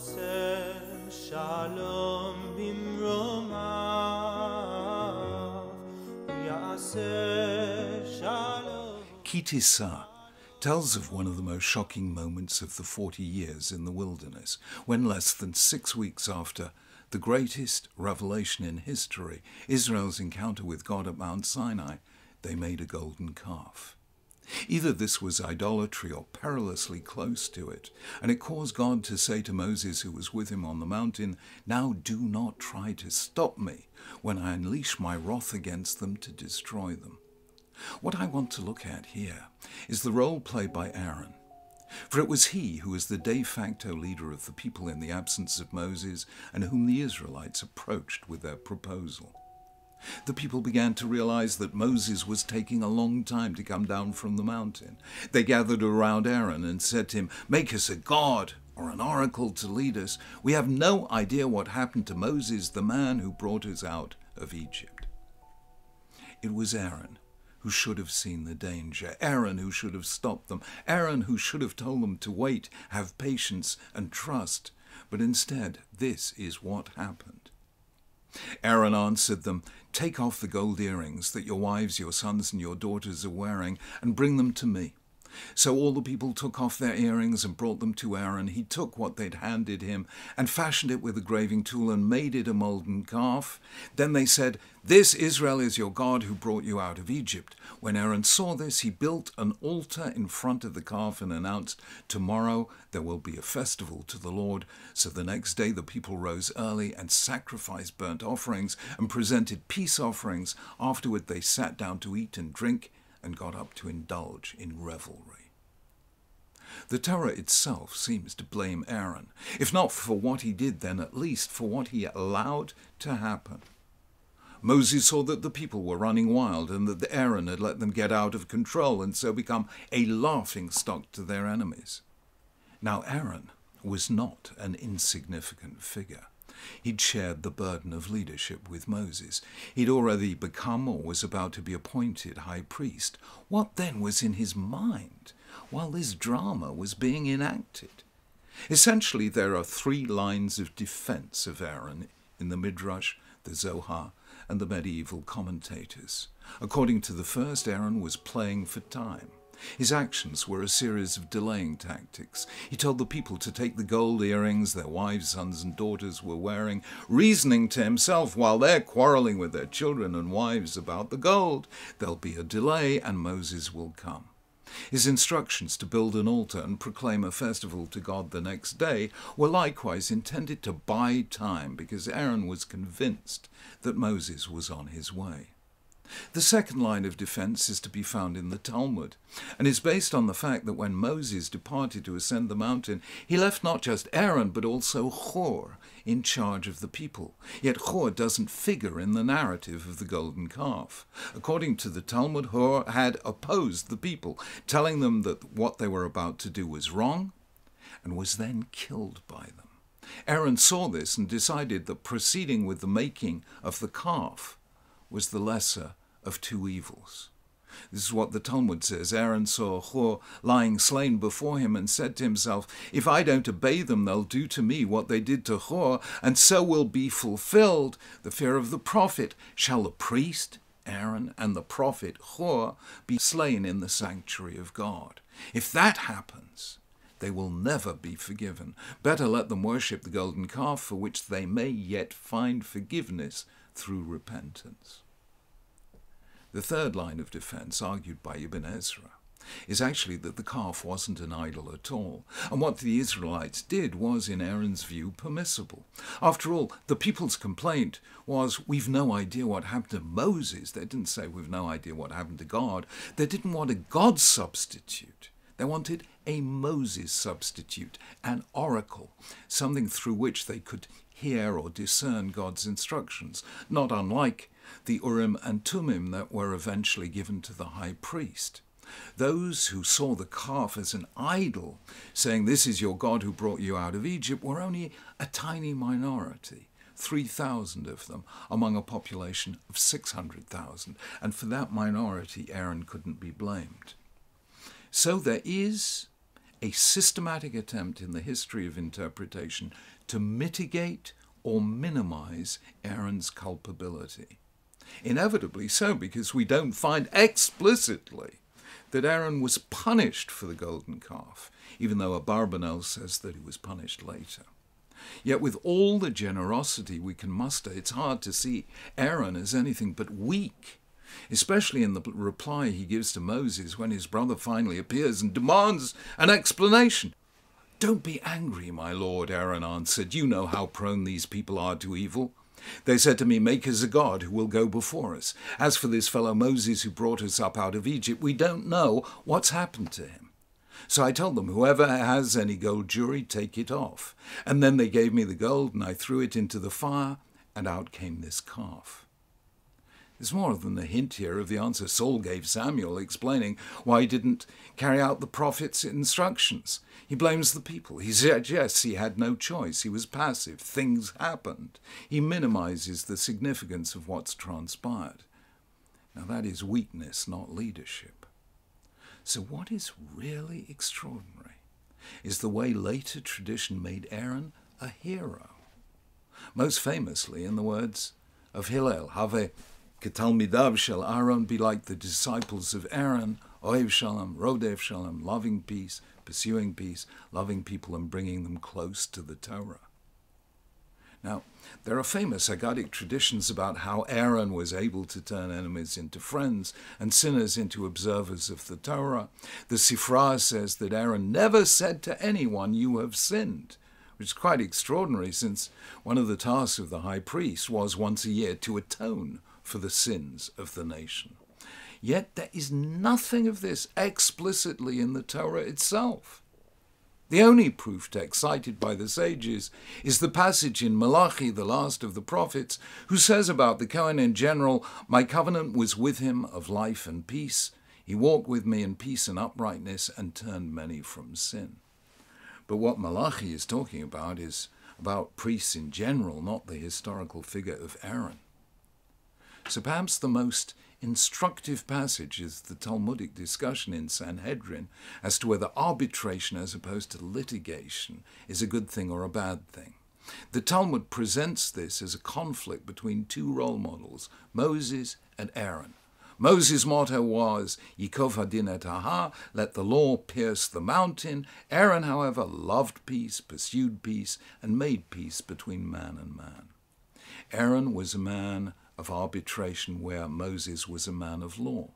Shalom bimromav, Yaseh Shalom. Tissa tells of one of the most shocking moments of the 40 years in the wilderness, when less than 6 weeks after the greatest revelation in history, Israel's encounter with God at Mount Sinai, they made a golden calf. Either this was idolatry or perilously close to it, and it caused God to say to Moses, who was with him on the mountain, "Now do not try to stop me when I unleash my wrath against them to destroy them." What I want to look at here is the role played by Aaron, for it was he who was the de facto leader of the people in the absence of Moses and whom the Israelites approached with their proposal. The people began to realize that Moses was taking a long time to come down from the mountain. They gathered around Aaron and said to him, "Make us a god or an oracle to lead us. We have no idea what happened to Moses, the man who brought us out of Egypt." It was Aaron who should have seen the danger, Aaron who should have stopped them, Aaron who should have told them to wait, have patience and trust. But instead, this is what happened. Aaron answered them, "Take off the gold earrings that your wives, your sons, and your daughters are wearing, and bring them to me." So all the people took off their earrings and brought them to Aaron. He took what they'd handed him and fashioned it with a graving tool and made it a molten calf. Then they said, "This Israel is your God who brought you out of Egypt." When Aaron saw this, he built an altar in front of the calf and announced, "Tomorrow there will be a festival to the Lord." So the next day the people rose early and sacrificed burnt offerings and presented peace offerings. Afterward they sat down to eat and drink and got up to indulge in revelry. The Torah itself seems to blame Aaron, if not for what he did, then at least for what he allowed to happen. Moses saw that the people were running wild and that Aaron had let them get out of control and so become a laughingstock to their enemies. Now Aaron was not an insignificant figure. He'd shared the burden of leadership with Moses. He'd already become or was about to be appointed high priest. What then was in his mind while this drama was being enacted? Essentially, there are 3 lines of defense of Aaron in the Midrash, the Zohar, and the medieval commentators. According to the first, Aaron was playing for time. His actions were a series of delaying tactics. He told the people to take the gold earrings their wives, sons, and daughters were wearing, reasoning to himself, while they're quarreling with their children and wives about the gold, there'll be a delay and Moses will come. His instructions to build an altar and proclaim a festival to God the next day were likewise intended to buy time, because Aaron was convinced that Moses was on his way. The second line of defense is to be found in the Talmud, and is based on the fact that when Moses departed to ascend the mountain, he left not just Aaron, but also Hur in charge of the people. Yet Hur doesn't figure in the narrative of the golden calf. According to the Talmud, Hur had opposed the people, telling them that what they were about to do was wrong, and was then killed by them. Aaron saw this and decided that proceeding with the making of the calf was the lesser of 2 evils. This is what the Talmud says. Aaron saw Hur lying slain before him and said to himself, "If I don't obey them, they'll do to me what they did to Hur, and so will be fulfilled the fear of the prophet. Shall the priest, Aaron, and the prophet, Hur, be slain in the sanctuary of God? If that happens, they will never be forgiven. Better let them worship the golden calf, for which they may yet find forgiveness through repentance." The third line of defense, argued by Ibn Ezra, is actually that the calf wasn't an idol at all, and what the Israelites did was, in Aaron's view, permissible. After all, the people's complaint was, "We've no idea what happened to Moses." They didn't say, "We've no idea what happened to God." They didn't want a God substitute. They wanted a Moses substitute, an oracle, something through which they could hear or discern God's instructions, not unlike the Urim and Thummim that were eventually given to the high priest. Those who saw the calf as an idol, saying, "This is your God who brought you out of Egypt," were only a tiny minority, 3,000 of them, among a population of 600,000, and for that minority Aaron couldn't be blamed. So there is a systematic attempt in the history of interpretation to mitigate or minimize Aaron's culpability. Inevitably so, because we don't find explicitly that Aaron was punished for the golden calf, even though Abarbanel says that he was punished later. Yet with all the generosity we can muster, it's hard to see Aaron as anything but weak, especially in the reply he gives to Moses when his brother finally appears and demands an explanation. "Don't be angry, my lord," Aaron answered. "You know how prone these people are to evil. They said to me, 'Make us a god who will go before us.' As for this fellow Moses who brought us up out of Egypt, we don't know what's happened to him. So I told them, 'Whoever has any gold jewelry, take it off.' And then they gave me the gold, and I threw it into the fire, and out came this calf." There's more than a hint here of the answer Saul gave Samuel, explaining why he didn't carry out the prophet's instructions. He blames the people. He suggests he had no choice. He was passive. Things happened. He minimizes the significance of what's transpired. Now that is weakness, not leadership. So what is really extraordinary is the way later tradition made Aaron a hero. Most famously in the words of Hillel, "Have Ketalmidav shel Aaron, be like the disciples of Aaron, Ohev Shalom, Rodef Shalom, loving peace, pursuing peace, loving people and bringing them close to the Torah." Now, there are famous Haggadic traditions about how Aaron was able to turn enemies into friends and sinners into observers of the Torah. The Sifra says that Aaron never said to anyone, "You have sinned," which is quite extraordinary, since one of the tasks of the high priest was once a year to atone for the sins of the nation. Yet there is nothing of this explicitly in the Torah itself. The only proof text cited by the sages is the passage in Malachi, the last of the prophets, who says about the Kohen in general, "My covenant was with him of life and peace. He walked with me in peace and uprightness and turned many from sin." But what Malachi is talking about is about priests in general, not the historical figure of Aaron. So perhaps the most instructive passage is the Talmudic discussion in Sanhedrin as to whether arbitration as opposed to litigation is a good thing or a bad thing. The Talmud presents this as a conflict between two role models, Moses and Aaron. Moses' motto was, "Yikov hadin et ha," let the law pierce the mountain. Aaron, however, loved peace, pursued peace, and made peace between man and man. Aaron was a man of arbitration where Moses was a man of law.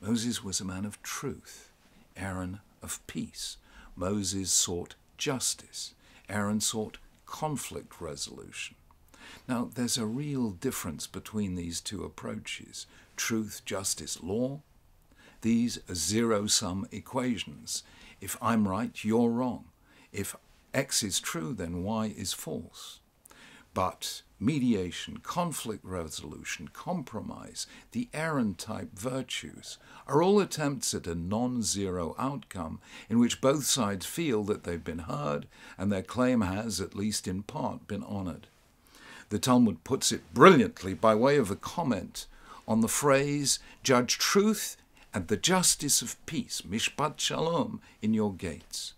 Moses was a man of truth, Aaron of peace. Moses sought justice, Aaron sought conflict resolution. Now, there's a real difference between these two approaches. Truth, justice, law. These are zero-sum equations. If I'm right, you're wrong. If X is true, then Y is false. But mediation, conflict resolution, compromise, the Aaron-type virtues, are all attempts at a non-zero outcome in which both sides feel that they've been heard and their claim has, at least in part, been honored. The Talmud puts it brilliantly by way of a comment on the phrase, "Judge truth and the justice of peace, mishpat shalom, in your gates."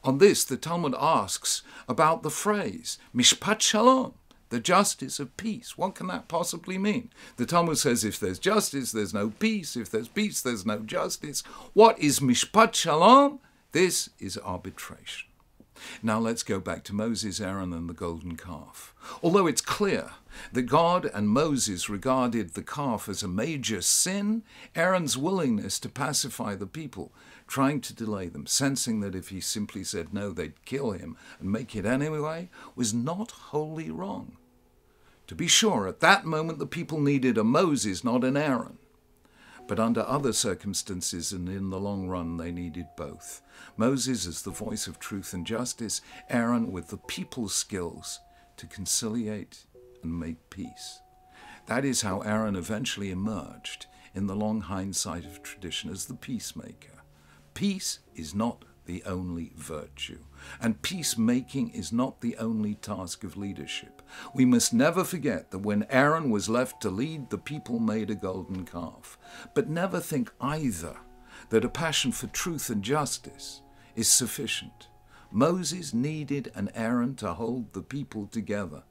On this, the Talmud asks about the phrase, mishpat shalom, the justice of peace. What can that possibly mean? The Talmud says if there's justice, there's no peace. If there's peace, there's no justice. What is mishpat shalom? This is arbitration. Now let's go back to Moses, Aaron, and the golden calf. Although it's clear that God and Moses regarded the calf as a major sin, Aaron's willingness to pacify the people, trying to delay them, sensing that if he simply said no, they'd kill him and make it anyway, was not wholly wrong. To be sure, at that moment the people needed a Moses, not an Aaron. But under other circumstances and in the long run, they needed both. Moses as the voice of truth and justice, Aaron with the people's skills to conciliate and make peace. That is how Aaron eventually emerged in the long hindsight of tradition as the peacemaker. Peace is not the only virtue, and peacemaking is not the only task of leadership. We must never forget that when Aaron was left to lead, the people made a golden calf. But never think either that a passion for truth and justice is sufficient. Moses needed an Aaron to hold the people together.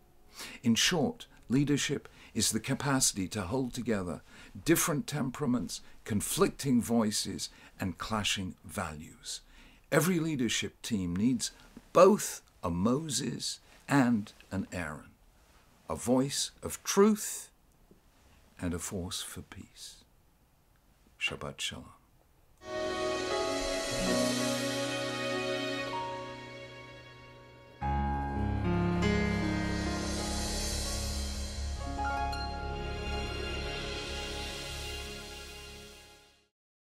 In short, leadership is the capacity to hold together different temperaments, conflicting voices, and clashing values. Every leadership team needs both a Moses and an Aaron, a voice of truth and a force for peace. Shabbat Shalom.